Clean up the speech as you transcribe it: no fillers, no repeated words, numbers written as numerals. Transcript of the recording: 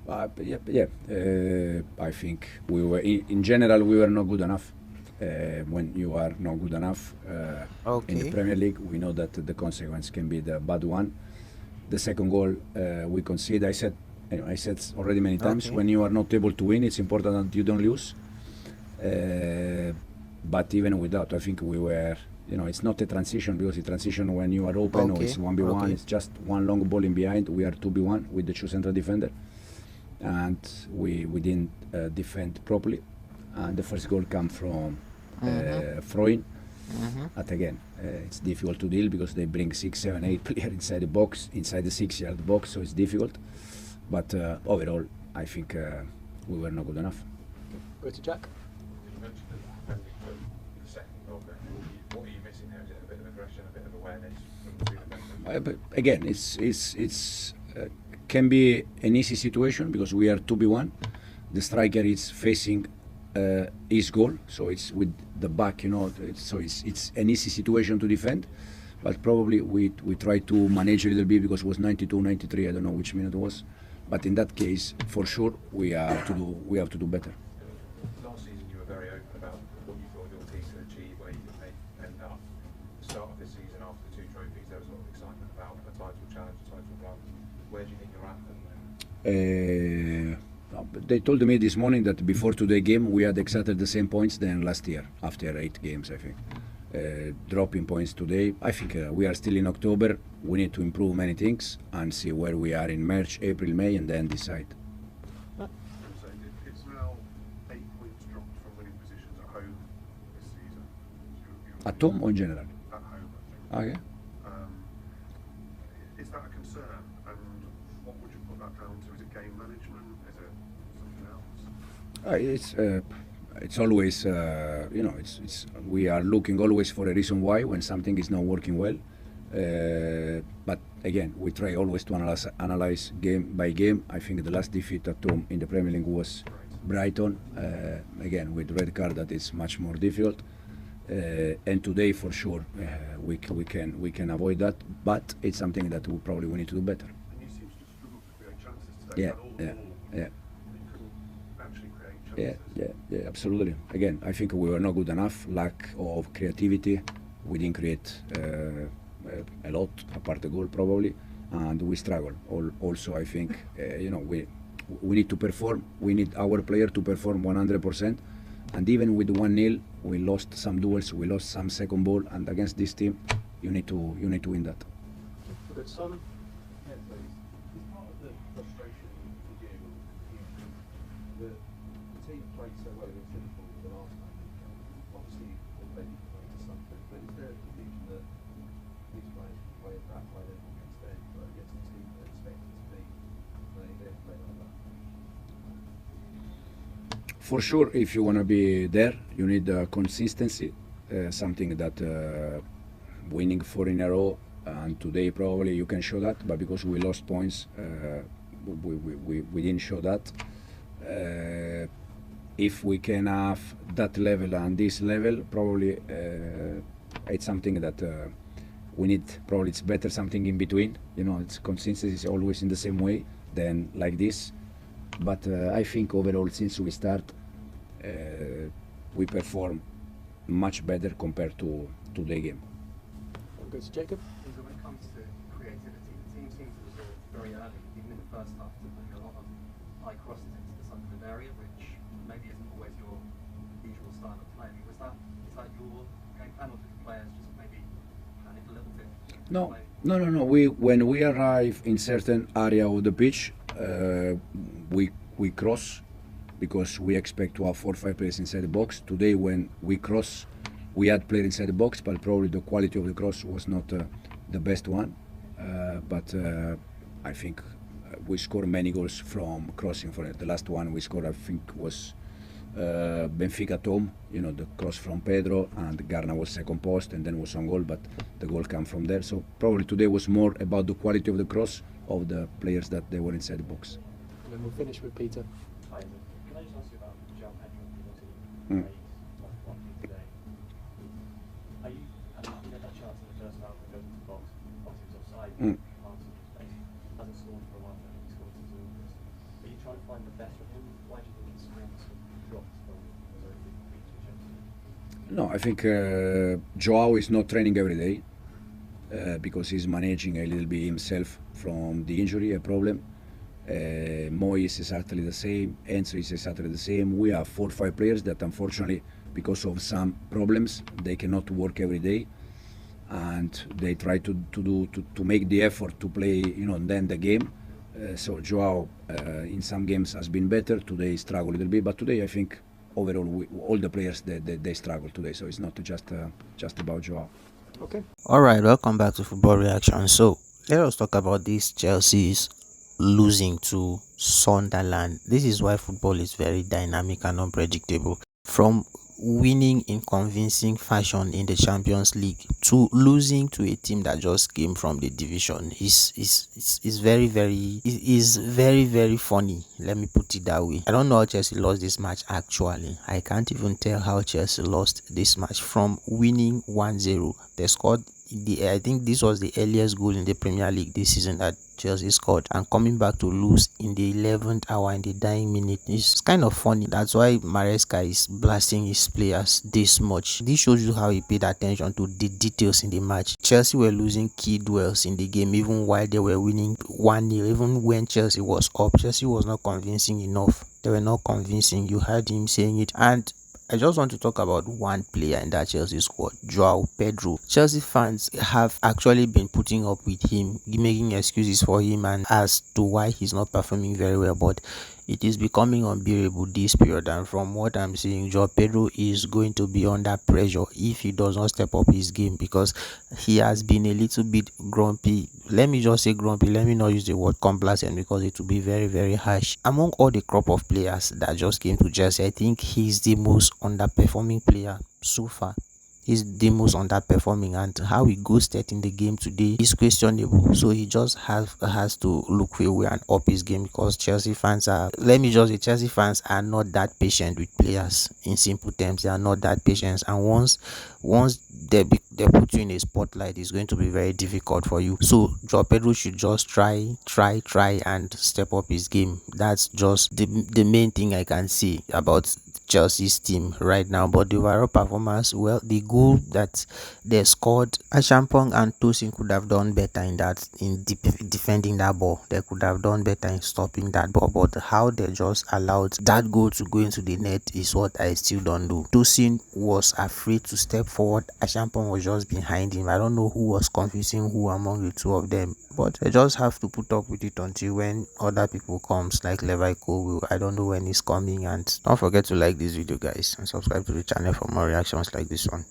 I think we were in general we were not good enough. When you are not good enough in the Okay. Premier League, we know that the consequence can be the bad one. The second goal we concede. I said already many times, Okay. when you are not able to win, it's important that you don't lose. But even with that, I think we were. It's not a transition, because the transition when you are open or it's Okay. 1v1, Okay. it's just one long ball in behind. We are 2v1 with the two central defender, and we didn't defend properly. And the first goal come from Mm-hmm. throwing. Mm-hmm. But again, it's difficult to deal because they bring 6, 7, 8 players inside the box, inside the 6-yard box, so it's difficult. But overall, I think we were not good enough. Go to Jack. You mentioned the defending for the second goal. What are you missing there? Is it a bit of aggression, a bit of awareness from the two defenders? But again, it's can be an easy situation because we are 2v1. The striker is facing his goal, so it's with the back, so it's an easy situation to defend. But probably we try to manage a little bit because it was 92, 93, I don't know which minute it was. But in that case, for sure, we have to do better. Last season, you were very open about what you thought your team could achieve, where you could end up. The start of this season, after the 2 trophies, there was a lot of excitement about a title challenge, a title run. Where do you think you're at the moment? They told me this morning that before today's game we had exactly the same points than last year after 8 games, I think. Dropping points today. I think we are still in October. We need to improve many things and see where we are in March, April, May, and then decide. So it's now 8 points dropped from winning positions at home this season. At home or in general? At home, I think. Okay. Is that a concern? And what would you put that down to? Is it game management? Is it something else? It's always we are looking always for a reason why when something is not working well. But again, we try always to analyze game by game. I think the last defeat at home in the Premier League was Brighton. Again, with red card, that is much more difficult. And today, for sure, we can avoid that. But it's something that we probably need to do better. And you seem to struggle to create chances today. Yeah. You couldn't actually create chances. Yeah, absolutely. Again, I think we were not good enough. Lack of creativity. We didn't create a lot, apart the goal probably, and we struggle. Also, I think we need to perform. We need our player to perform 100%. And even with 1-0, we lost some duels. We lost some second ball. And against this team, you need to win that. Go to Simon. Yeah, please. Is part of the frustration for you that the team played so well against Liverpool the last time? Obviously, they didn't play to something, but is there a confusion that these players can play at that high level against them, but against the team they're expected to be, they don't play like that? For sure, if you want to be there, you need consistency, something that winning 4 in a row, and today probably you can show that, but because we lost points, we didn't show that. If we can have that level and this level, probably it's something that we need. Probably it's better something in between. It's consistency is always in the same way than like this. But I think overall, since we start, we perform much better compared to the game. Go to Jacob. When it comes to creativity, the team seems to resolve very early, even in the first half, to putting a lot of high crosses into the Sunderland area, which maybe isn't always your usual style of play. Is that your game plan, or did the players just maybe panic a little bit? No. When we arrive in certain area of the pitch, we cross because we expect to have 4 or 5 players inside the box. Today, when we cross, we had players inside the box, but probably the quality of the cross was not the best one. But I think we scored many goals from crossing. For it. The last one we scored, I think, was Benfica at home. The cross from Pedro, and Garner was second post, and then was on goal, but the goal came from there. So probably today was more about the quality of the cross of the players that they were inside the box. And then we'll finish with Peter. Hi, can I just ask you about Jokić Mm. today? Are you get that chance in the first half to go into the box? Obviously, it was offside. Mm. Hasn't scored for a while now. He scored since August. Are you trying trying to find the best from him? Why do you think his form sort of dropped from his own beat to Chelsea? No, I think Joao is not training every day because he's managing a little bit himself from the injury, a problem. Mo is exactly the same. Enzo is exactly the same. We have 4 or 5 players that unfortunately, because of some problems, they cannot work every day, and they try to make the effort to play, then the game. So Joao in some games has been better. Today struggled a little bit, but today I think overall all the players they struggle today. So it's not just about Joao. Okay. All right, welcome back to Football Reaction. So let us talk about this Chelsea's losing to Sunderland. This is why football is very dynamic and unpredictable. From winning in convincing fashion in the Champions League to losing to a team that just came from the division is very, very funny. Let me put it that way. I don't know how Chelsea lost this match actually. I can't even tell how Chelsea lost this match. From winning 1-0, they scored I think this was the earliest goal in the Premier League this season that Chelsea scored, and coming back to lose in the 11th hour, in the dying minute, is kind of funny. That's why Maresca is blasting his players this much. This shows you how he paid attention to the details in the match. Chelsea were losing key duels in the game even while they were winning 1-0. Even when Chelsea was up, Chelsea was not convincing enough. They were not convincing. You heard him saying it. And I just want to talk about one player in that Chelsea squad, Joao Pedro. Chelsea fans have actually been putting up with him, making excuses for him and as to why he's not performing very well, but it is becoming unbearable this period, and from what I'm seeing, Joao Pedro is going to be under pressure if he does not step up his game, because he has been a little bit grumpy. Let me just say grumpy, let me not use the word complacent because it will be very, very harsh. Among all the crop of players that just came to Chelsea, I think he's the most underperforming player so far. He's the most underperforming, and how he goes in the game today is questionable. So he just has to look away and up his game, because Chelsea fans are, let me just say, Chelsea fans are not that patient with players. In simple terms, they are not that patient, and once they put you in a spotlight, it's going to be very difficult for you. So Joao Pedro should just try and step up his game. That's just the main thing I can say about Chelsea's team right now. But the overall performance, well, the goal that they scored, Achampong and Tosin could have done better in defending that ball. They could have done better in stopping that ball, but how they just allowed that goal to go into the net is what I still don't do. Tosin was afraid to step forward. Achampong was just behind him. I don't know who was confusing who among the two of them, but I just have to put up with it until when other people comes, like Levi Cole. I don't know when he's coming. And don't forget to like this video, guys, and subscribe to the channel for more reactions like this one.